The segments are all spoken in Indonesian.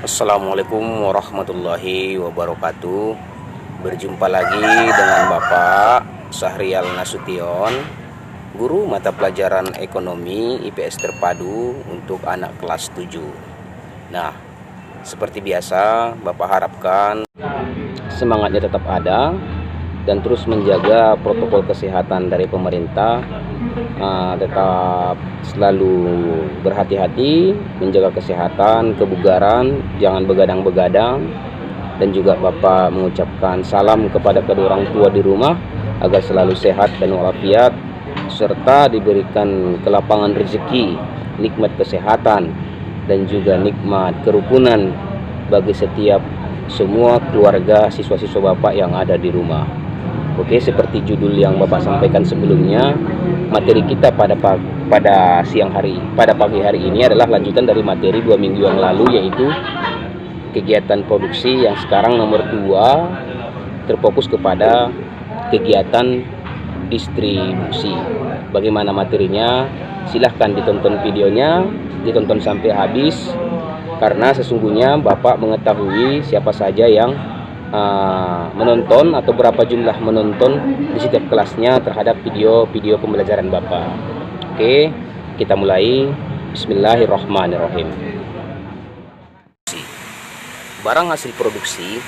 Assalamualaikum warahmatullahi wabarakatuh. Berjumpa lagi dengan Bapak Sahrial Nasution, guru mata pelajaran ekonomi IPS terpadu untuk anak kelas 7. Nah, seperti biasa Bapak harapkan semangatnya tetap ada dan terus menjaga protokol kesehatan dari pemerintah. Tetap selalu berhati-hati, menjaga kesehatan, kebugaran, jangan begadang-begadang. Dan juga Bapak mengucapkan salam kepada kedua orang tua di rumah agar selalu sehat dan walafiat, serta diberikan kelapangan rezeki, nikmat kesehatan, dan juga nikmat kerukunan bagi setiap semua keluarga siswa-siswa Bapak yang ada di rumah. Oke, seperti judul yang Bapak sampaikan sebelumnya, materi kita pada pagi hari ini adalah lanjutan dari materi 2 minggu yang lalu, yaitu kegiatan produksi yang sekarang nomor 2 terfokus kepada kegiatan distribusi. Bagaimana materinya? Silahkan ditonton videonya, ditonton sampai habis, karena sesungguhnya Bapak mengetahui siapa saja yang menonton atau berapa jumlah menonton di setiap kelasnya terhadap video-video pembelajaran Bapak. Oke, kita mulai. Bismillahirrahmanirrahim. Barang hasil produksi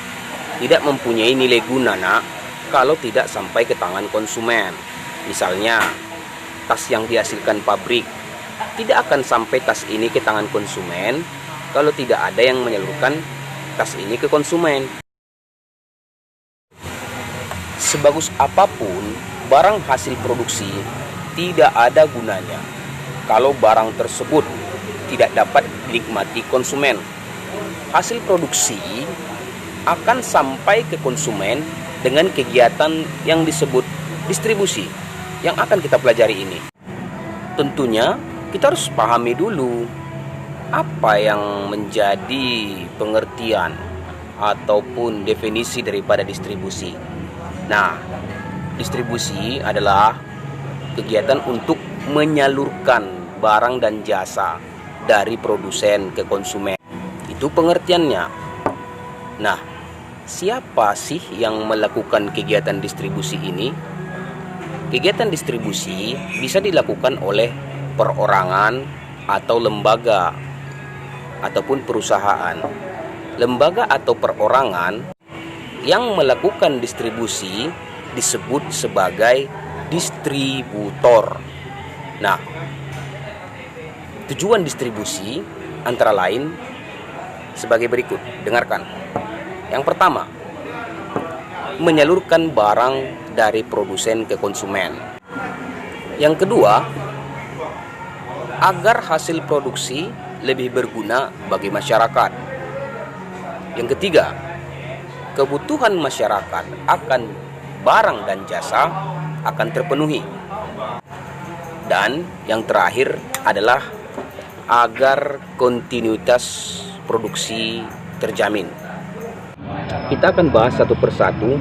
tidak mempunyai nilai guna, nak, kalau tidak sampai ke tangan konsumen. Misalnya, tas yang dihasilkan pabrik tidak akan sampai tas ini ke tangan konsumen kalau tidak ada yang menyalurkan tas ini ke konsumen. Sebagus apapun barang hasil produksi, tidak ada gunanya kalau barang tersebut tidak dapat dinikmati konsumen. Hasil produksi akan sampai ke konsumen dengan kegiatan yang disebut distribusi yang akan kita pelajari ini. Tentunya kita harus pahami dulu apa yang menjadi pengertian ataupun definisi daripada distribusi. Nah, distribusi adalah kegiatan untuk menyalurkan barang dan jasa dari produsen ke konsumen. Itu pengertiannya. Nah, siapa sih yang melakukan kegiatan distribusi ini? Kegiatan distribusi bisa dilakukan oleh perorangan atau lembaga ataupun perusahaan. Lembaga atau perorangan yang melakukan distribusi disebut sebagai distributor. Nah, tujuan distribusi antara lain sebagai berikut. Dengarkan. Yang pertama, menyalurkan barang dari produsen ke konsumen. Yang kedua, agar hasil produksi lebih berguna bagi masyarakat. Yang ketiga, kebutuhan masyarakat akan barang dan jasa akan terpenuhi. Dan yang terakhir adalah agar kontinuitas produksi terjamin. Kita akan bahas satu persatu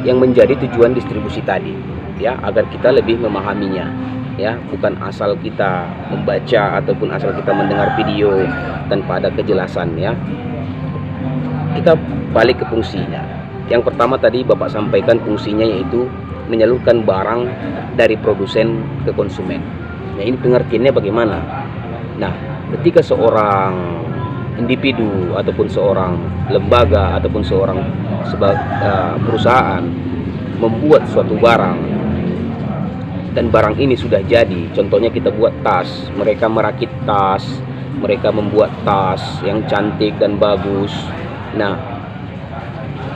yang menjadi tujuan distribusi tadi, ya, agar kita lebih memahaminya, ya, bukan asal kita membaca ataupun asal kita mendengar video tanpa ada kejelasan, ya. Kita balik ke fungsinya. Yang pertama tadi Bapak sampaikan fungsinya yaitu menyalurkan barang dari produsen ke konsumen. Nah, ini pengertiannya bagaimana? Nah, ketika seorang individu ataupun seorang lembaga ataupun seorang perusahaan membuat suatu barang dan barang ini sudah jadi, contohnya kita buat tas, mereka merakit tas, mereka membuat tas yang cantik dan bagus. Nah,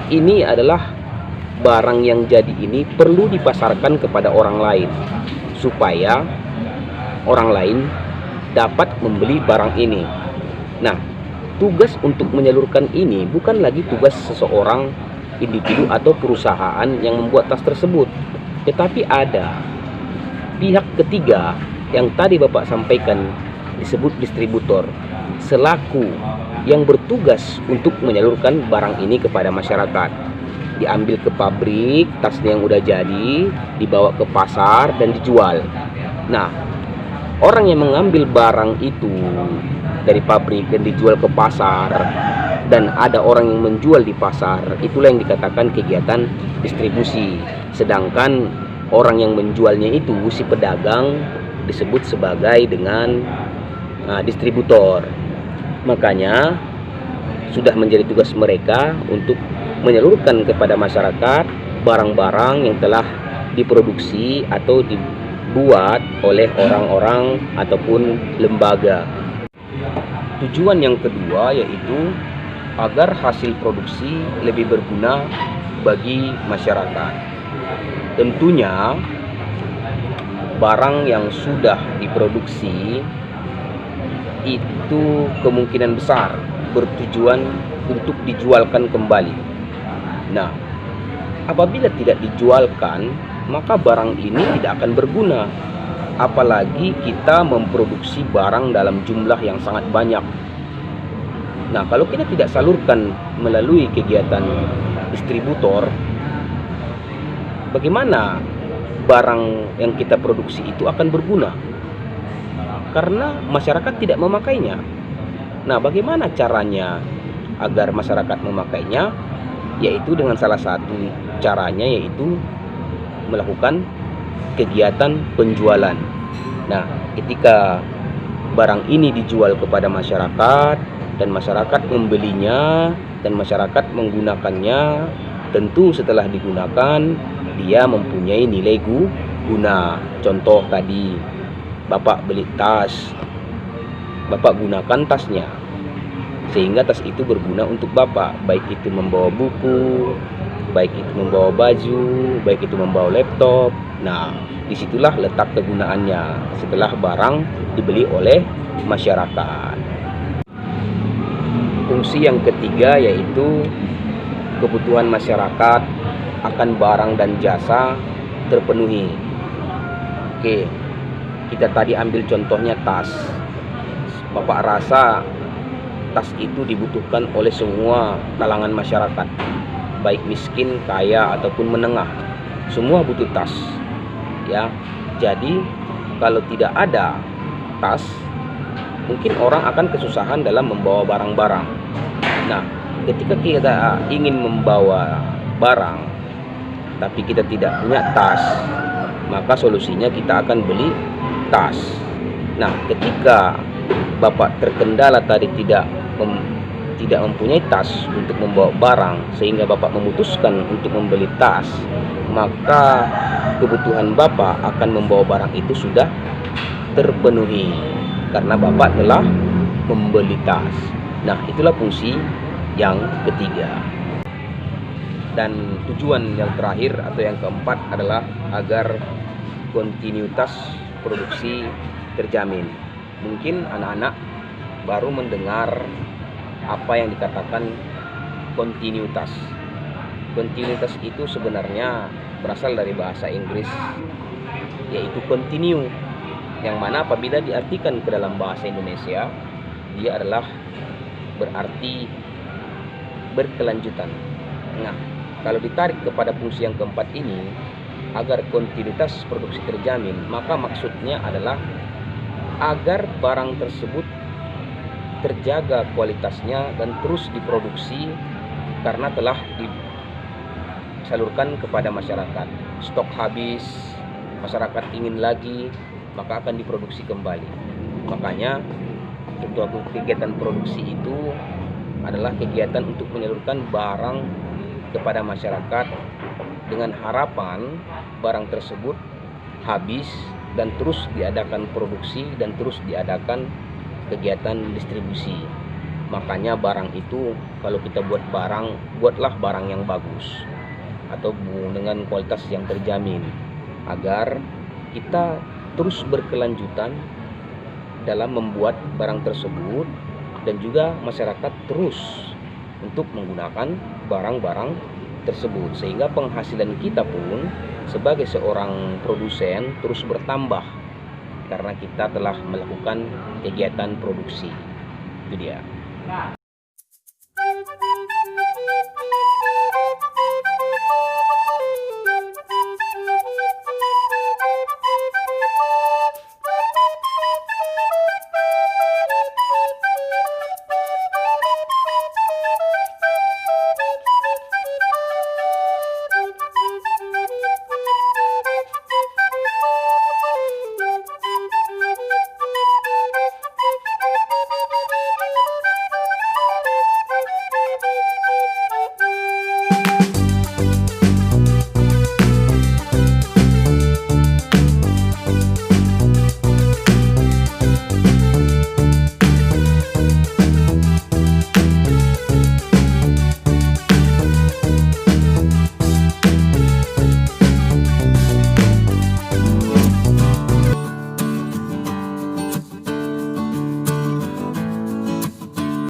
ini adalah barang yang jadi ini perlu dipasarkan kepada orang lain supaya orang lain dapat membeli barang ini. Nah, tugas untuk menyalurkan ini bukan lagi tugas seseorang individu atau perusahaan yang membuat tas tersebut, tetapi ada pihak ketiga yang tadi Bapak sampaikan disebut distributor, selaku yang bertugas untuk menyalurkan barang ini kepada masyarakat. Diambil ke pabrik, tasnya yang udah jadi, dibawa ke pasar dan dijual. Nah, orang yang mengambil barang itu dari pabrik dan dijual ke pasar, dan ada orang yang menjual di pasar, itulah yang dikatakan kegiatan distribusi. Sedangkan orang yang menjualnya itu, si pedagang, disebut sebagai dengan distributor. Makanya sudah menjadi tugas mereka untuk menyalurkan kepada masyarakat barang-barang yang telah diproduksi atau dibuat oleh orang-orang ataupun lembaga. Tujuan yang kedua yaitu agar hasil produksi lebih berguna bagi masyarakat. Tentunya barang yang sudah diproduksi itu kemungkinan besar bertujuan untuk dijualkan kembali. Nah, apabila tidak dijualkan, maka barang ini tidak akan berguna. Apalagi kita memproduksi barang dalam jumlah yang sangat banyak. Nah, kalau kita tidak salurkan melalui kegiatan distributor, bagaimana barang yang kita produksi itu akan berguna? Karena masyarakat tidak memakainya. Nah, bagaimana caranya agar masyarakat memakainya? Yaitu dengan salah satu caranya yaitu melakukan kegiatan penjualan. Nah, ketika barang ini dijual kepada masyarakat dan masyarakat membelinya dan masyarakat menggunakannya, tentu setelah digunakan dia mempunyai nilai guna. Contoh tadi, Bapak beli tas, Bapak gunakan tasnya sehingga tas itu berguna untuk Bapak, baik itu membawa buku, baik itu membawa baju, baik itu membawa laptop. Nah, disitulah letak kegunaannya setelah barang dibeli oleh masyarakat. Fungsi yang ketiga yaitu kebutuhan masyarakat akan barang dan jasa terpenuhi. Oke, kita tadi ambil contohnya tas. Bapak rasa tas itu dibutuhkan oleh semua kalangan masyarakat, baik miskin, kaya, ataupun menengah. Semua butuh tas, ya. Jadi kalau tidak ada tas, mungkin orang akan kesusahan dalam membawa barang-barang. Nah, ketika kita ingin membawa barang, tapi kita tidak punya tas, maka solusinya kita akan beli tas. Nah, ketika Bapak terkendala tadi tidak mempunyai tas untuk membawa barang, sehingga Bapak memutuskan untuk membeli tas, maka kebutuhan Bapak akan membawa barang itu sudah terpenuhi karena Bapak telah membeli tas. Nah, itulah fungsi yang ketiga. Dan tujuan yang terakhir atau yang keempat adalah agar kontinuitas produksi terjamin. Mungkin anak-anak baru mendengar apa yang dikatakan kontinuitas. Kontinuitas itu sebenarnya berasal dari bahasa Inggris, yaitu continue, yang mana apabila diartikan ke dalam bahasa Indonesia, dia adalah berarti berkelanjutan. Nah, kalau ditarik kepada fungsi yang keempat ini, agar kontinuitas produksi terjamin, maka maksudnya adalah agar barang tersebut terjaga kualitasnya dan terus diproduksi karena telah disalurkan kepada masyarakat. Stok habis, masyarakat ingin lagi, maka akan diproduksi kembali. Makanya suatu kegiatan produksi itu adalah kegiatan untuk menyalurkan barang kepada masyarakat dengan harapan barang tersebut habis dan terus diadakan produksi dan terus diadakan kegiatan distribusi. Makanya barang itu, kalau kita buat barang, buatlah barang yang bagus atau dengan kualitas yang terjamin, agar kita terus berkelanjutan dalam membuat barang tersebut dan juga masyarakat terus untuk menggunakan barang-barang tersebut, sehingga penghasilan kita pun sebagai seorang produsen terus bertambah karena kita telah melakukan kegiatan produksi. Itu dia.